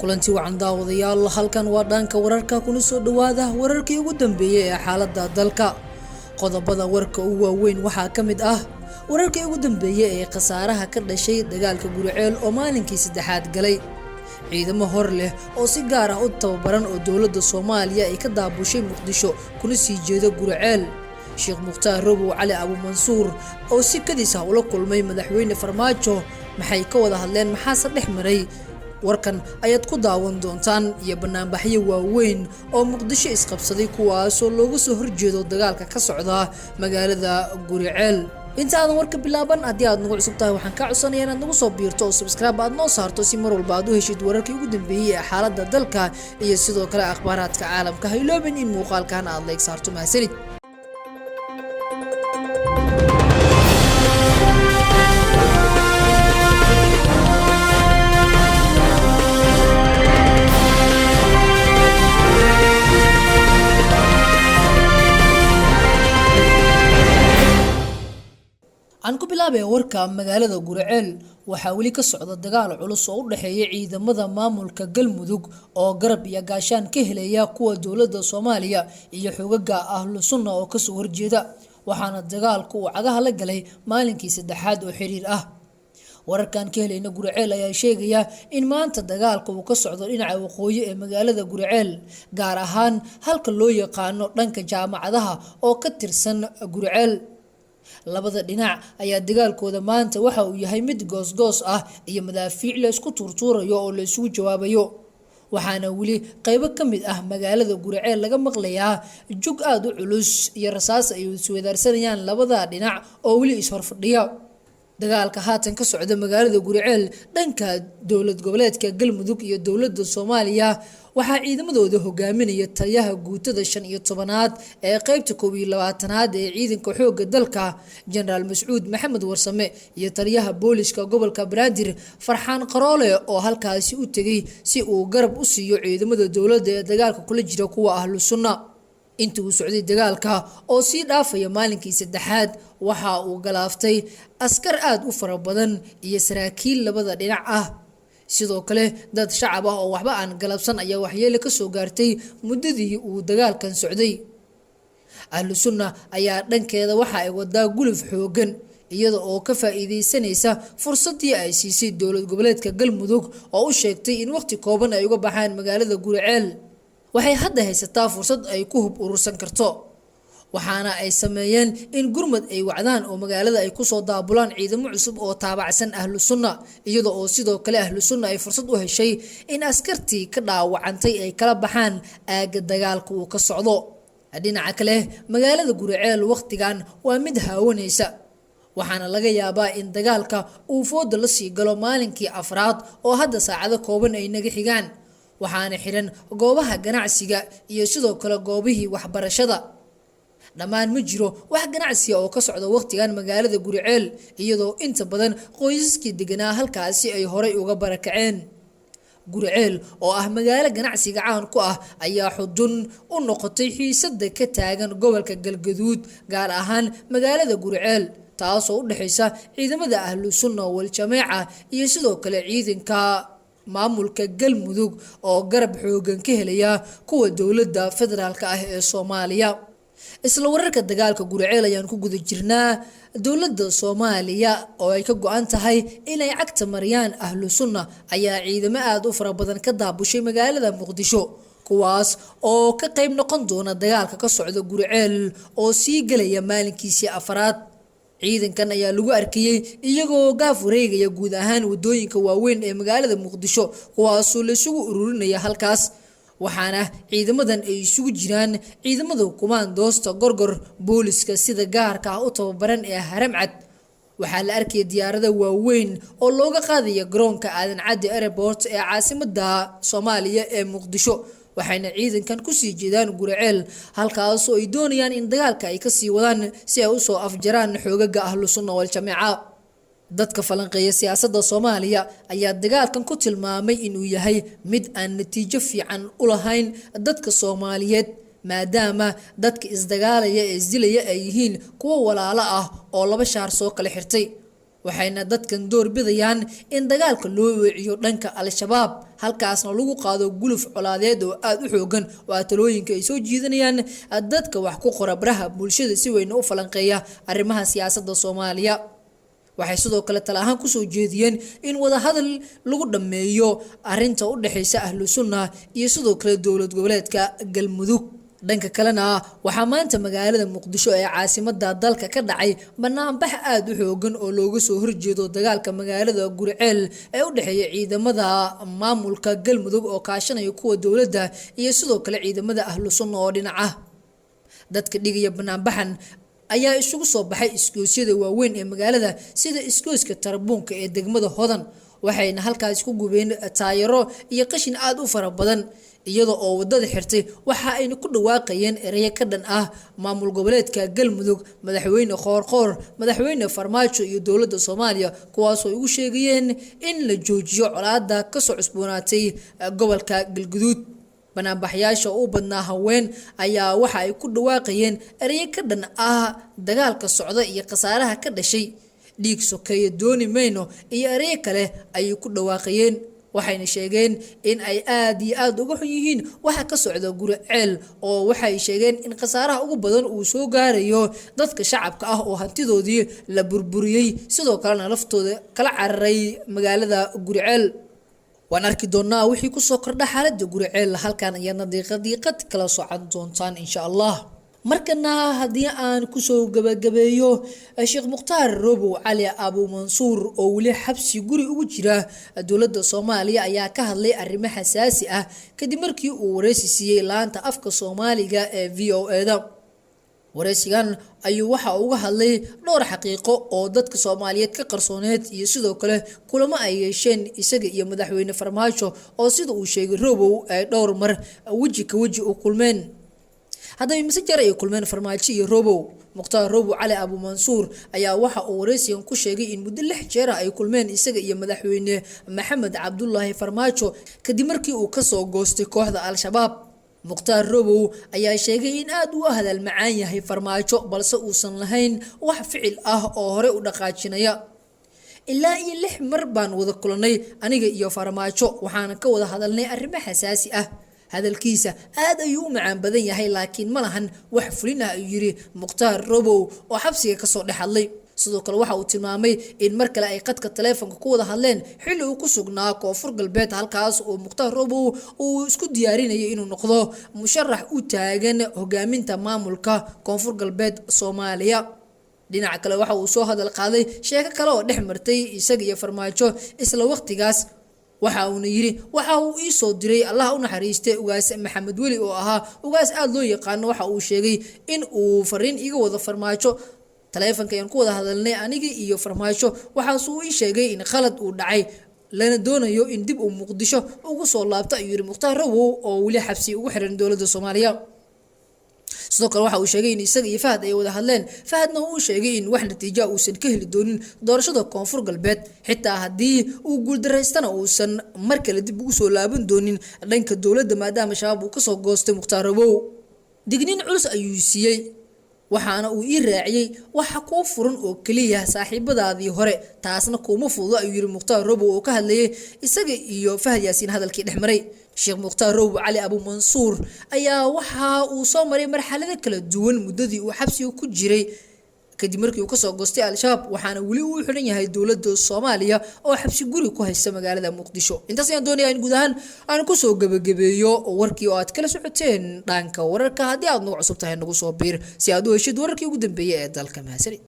kulanti wacan daawadayaal halkan waa dhanka wararka kuna soo dhawaada wararkii ugu dambeeyay ee xaaladda dalka. Qodobada warka ugu waaweyn waxaa ka mid ah wararkii ugu dambeeyay ee khasaaraha ka dhashay dagaalka Guriceel oo maalinkii saddexaad galay. ciidamo hor leh oo si gaar ah u tababaran oo dawladda Soomaaliya ay ka daabushay Muqdisho kuna sii jeedo Guriceel. Sheekh Mukhtaar Robow Cali Abu Mansuur oo si kadis ah ula kulmay madaxweyne Farmaajo maxay ka wada hadleen maxaa saddex maray. warkan ayaad ku daawan doontaan iyo banaanbaxyo waaweyn oo Muqdisho isqabsaday kuwaas oo looga soo horjeedo dagaalka ka socda magaalada Guriceel. inta aan warka bilaaban haddii aad nagu cusub tahay waxaan ka codsanayaa inaad nagu soo biirto oo subscribe aad noo saarto si mar walba aad u heshid wararkii ugu dambeeyay ee xaaladda dalka iyo sidoo kale akhbaaraadka caalamka. ha iloobin in muuqaalkan aad like saarto mahadsanid. aan ku bilaabay warka magaalada Guriceel waxaa wali ka socda dagaal culus oo u dhaxeeya ciidamada maamulka Galmudug oo garab iyo gaashaan ka helaya kuwa dawladda Soomaaliya iyo xogaga Ahlus Sunna oo ka soo horjeeda waxaana dagaalku uu cagaha la galay maalinkii saddexaad oo xiriir ah. wararkan ka helayna Guriceel ayaa sheegaya in maanta dagaalku uu ka socdo dhinaca waqooyi ee magaalada Guriceel gaar ahaan halka loo yaqaano dhanka jaamacadaha oo ka tirsan Guriceel. labada dhinac ayaa dagaalkooda maanta waxa uu yahay mid goos ah iyo madaafiic la isku tuurtuurayo oo la isugu jawaabayo waxaana wali qaybo ka mid ah magaalada Guriceel laga maqlayaa jug aad u culus iyo rasaas ay isweydaarsanayaan labada dhinac oo wali is horfadhiya. dagaalka haatan ka socda magaalada Guriceel dhanka dawlad goboleedka Galmudug iyo dawladda Soomaaliya waxaa ciidamadooda hogaaminaya taliyaha guutada 15aad ee qaybta 12aad ee ciidanka xoogga dalka General Mas'uud Maxamed Warsame iyo taliyaha booliska gobolka Banaadir Farxaan Qaroole oo halkaasi u tagay si uu garab u siiyo ciidamada dawladda ee dagaalka kula jira kuwa Ahlus Sunna. intii uu socday dagaalka oo sii dhaafaya maalinkii saddexaad waxa uu galaaftay askar aad u fara badan iyo saraakiil labada dhinac ah. sidoo kale dad shacab ah oo waxba aan galabsan ayaa waxyeelo ka soo gaartay muddadii uu dagaalkan socday. Ahlus Sunna ayaa dhankeeda waxa ay wadaa guluf xoogan iyada oo ka faa'iideysanaysa fursadii ay siisay dawlad goboleedka Galmudug oo u sheegtay in waqti kooban ay uga baxaan magaalada Guriceel. waxay hadda haysataa fursad ay ku hub urursan karto waxaana ay sameeyeen in gurmad ay wacdaan oo magaalada ay ku soo daabulaan ciidamo cusub oo taabacsan Ahlus Sunna iyada oo sidoo kale Ahlus Sunna ay fursad u heshay in askartii ka dhaawacantay ay kala baxaan aaga dagaalka uu ka socdo. dhinaca kale magaalada Guriceel waqtigan waa mid haawanaysa waxaana laga yaabaa in dagaalka uu fooda la sii galo maalinkii afraad oo hadda saacado kooban ay naga xigaan waxaana xiran goobaha ganacsiga iyo sidoo kale goobihii waxbarashada. dhammaan ma jiro wax ganacsi oo ka socda waqtigan magaalada Guriceel iyadoo inta badan qoysaskii deganaa halkaasi ay horay uga barakaceen. Guriceel oo ah magaalo ganacsiga caan ku ah ayaa xudun u noqotay xiisada ka taagan gobolka Galgaduud gaar ahaan magaalada Guriceel taasoo u dhaxaysa ciidamada Ahlus Sunna wal Jameeca iyo sidoo kale ciidanka maamulka Galmudug oo garab xoogan ka helaya kuwa dawladda federaalka ah ee Soomaaliya. isla wararka dagaalka Guriceel ayaan ku guda jirnaa dawladda Soomaaliya oo ay ka go'an tahay inay cagta mariyaan Ahlus Sunna ayaa ciidamo aad u fara badan ka daabushay magaalada Muqdisho kuwaas oo ka qayb noqon doona dagaalka ka socda Guriceel oo sii galaya maalinkiisii afraad. ciidankan ayaa lagu arkayay iyagoo gaaf wareegaya guud ahaan wadooyinka waaweyn ee magaalada Muqdisho kuwaasoo la isugu ururinaya halkaas waxaana ciidamadan ay isugu jiraan ciidamada kumaandoosta Gorgor booliska sida gaarka ah u tababaran ee Haramcad. waxaa la arkay diyaarada waaweyn oo looga qaadaya garoonka Aadan Cadde Airport ee caasimadda Soomaaliya ee Muqdisho waxayna ciidankan ku sii jeedaan Guriceel halkaas oo ay doonayaan in dagaalka ay ka sii wadaan si ay u soo afjaraan xogaga Ahlus Sunna wal Jameeca. dadka falanqeeya siyaasadda Soomaaliya ayaa dagaalkan ku tilmaamay inuu yahay mid aan natiijo fiican u lahayn dadka Soomaaliyeed maadaama dadka isdagaalaya ee isdilaya ay yihiin kuwa walaalo ah oo laba shaar soo kala xirtay. waxayna dadkan door bidayaan in dagaalka loo weeciyo dhanka al-shabaab halkaasna lagu qaado guluf colaadeed oo aad u xoogan oo talooyinka ay soo jiidanayaan dadka wax ku qora baraha bulshada si weyn u falanqeeya arrimaha siyaasadda Soomaaliya. waxay sidoo kale tala ahaan ku soo jeediyeen in wada hadal lagu dhameeyo arinta u dhaxaysa ahlu sunna iyo sidoo kale dowlad goboleedka Galmudug. dhanka kalena waxaa maanta magaalada Muqdisho ee caasimadda dalka ka dhacay banaanbax aad u xoogan oo looga soo horjeedo dagaalka magaalada Gurceel ee u dhaxeeya ciidamada maamulka Galmudug oo kaashanaya kuwa dowladda iyo sidoo kale ciidamada ahlu sunna oo dhinaca dadka dhigaya banaanbaxan ayaa isugu soo baxay iskoosyada waaweyn ee magaalada sida iskooska Tarbuunka ee degmada Hodan waxayna halkaas ku gubeen taayiro iyo qashin aad u fara badan iyadoo oo wadada xirtay waxa ay ku dhawaaqayeen ereyo ka dhan ah maamul goboleedka Galmudug madaxweyne Qoorqoor madaxweyne Farmaajo iyo dowladda Soomaaliya kuwaas oo ugu sheegayeen in la joojiyo colaadda ka soo cusboonaatay gobolka Galguduud. banaanbaxyaasha u badnaa haween ayaa waxa ay ku dhawaaqayeen ereyo ka dhan ah dagaalka socda iyo khasaaraha ka dhashay dhiig sokeeye dooni mayno iyo ereyo kale ay ku dhawaaqayeen waxayna sheegeen in ay aad iyo aad uga xun yihiin waxa ka socda Gurceel oo waxay sheegeen in khasaaraha ugu badan uu soo gaarayo dadka shacabka ah oo hantidoodii la burburiyay sidoo kalena laftooda kala cararay magaalada Gurceel. waan arki doonaa wixii ku soo kordha xaaladda Gurceel halkan ayana daqiiqad kala socon doontaan insha Allah. markana haddii aan ku soo gabagabeeyo Sheekh Mukhtaar Robow Cali Abu Mansuur oo wali xabsi guri ugu jira dowladda Soomaaliya ayaa ka hadlay arrimo xasaasi ah kadib markii uu wareysi siiyay laanta afka Soomaaliga ee VOA-da. wareysigan ayuu waxa uga hadlay dhowr xaqiiqo oo dadka Soomaaliyeed ka qarsooneed iyo sidoo kale kulamo ay yeesheen isaga iyo madaxweyne Farmaajo oo sida uu sheegay Robow ay dhowr mar waji ka waji u kulmeen. haddaba mise jeer ay kulmeen Farmaajo iyo Robow. Mukhtaar Robow Cali Abu Mansuur ayaa waxa uu wareysigan ku sheegay in muddo 6 jeer ay kulmeen isaga iyo madaxweyne Maxamed Cabdullaahi Farmaajo kadib markii uu ka soo goostay kooxda Al-Shabaab. Mukhtaar Robow ayaa sheegay in aad uu hadal macaan yahay Farmaajo balse uusan lahayn wax ficil ah oo hore u dhaqaajinaya. ilaa iyo 6 mar baan wada kulanay aniga iyo Farmaajo waxaan ka wada hadalnay arrimo xasaasi ah. hadalkiisa aad ayuu u macaan badan yahay laakiin ma lahan wax fulin ah ayuu yiri Mukhtaar Robow oo xabsiga ka soo dhaxadlay. sidoo kale waxa uu tilmaamay in mar kale ay qadka taleefanka ku wada hadleen xilli uu ku sugnaa Koonfur Galbeed halkaas oo Mukhtaar Robow uu isku diyaarinayay inuu noqdo musharax u taagan hogaaminta maamulka Koonfur Galbeed Soomaaliya. dhinaca kale waxa uu soo hadal qaaday sheeko kale oo dhex martay isaga iyo Farmaajo isla waqtigaas waxa uu yiri waxa uu ii soo diray Allah u naxariistay ugaas Maxamed Weli oo ahaa ugaas aad loo yaqaan. waxa uu sheegay in uu fariin iga wada Farmaajo taleefanka aan ku wada hadalnay aniga iyo Farmaajo waxa uu ii sheegay in khalad uu dhacay lana doonayo in dib uu Muqdisho ugu soo laabto ayuu yiri Mukhtaar Robow oo wali xabsi ugu xiran dowladda Soomaaliya. sidoo kale waxa uu sheegay in isaga iyo Fahad ay wada hadleen Fahadna uu sheegay in wax natiijo uusan ka heli doonin doorashada Koonfur Galbeed xitaa haddii uu guuldareystana uusan mar kale dib ugu soo laaban doonin dhanka dowladda maadaama shabaab uu ka soo goostay Mukhtaar Robow. digniin culus ayuu siiyay waxaana uu ii raaciyay waxa ku furan oo kaliya saaxiibadaadii hore taasna kuma fududo ayuu yiri Mukhtaar Robow oo ka hadlayay isaga iyo Fahad Yaasiin hadalkii dhexmaray. Sheekh Mukhtaar Robow Cali Abu Mansuur ayaa waxa uu soo maray marxalado kala duwan muddadii uu xabsiga ku jiray kadib markii uu ka soo goostay Al-Shabaab waxaana wali uu xiran yahay dowladda Soomaaliya oo xabsi guri ku haysta magaalada Muqdisho. intaas ayaan doonayaa in guud ahaan aan ku soo gabagabeeyo warkii oo aad kala socoteen dhanka wararka. haddii aad nagu cusub tahay nagu soo biir si aad u heshid wararkii ugu dambeeyay ee dalka Mahadsanid.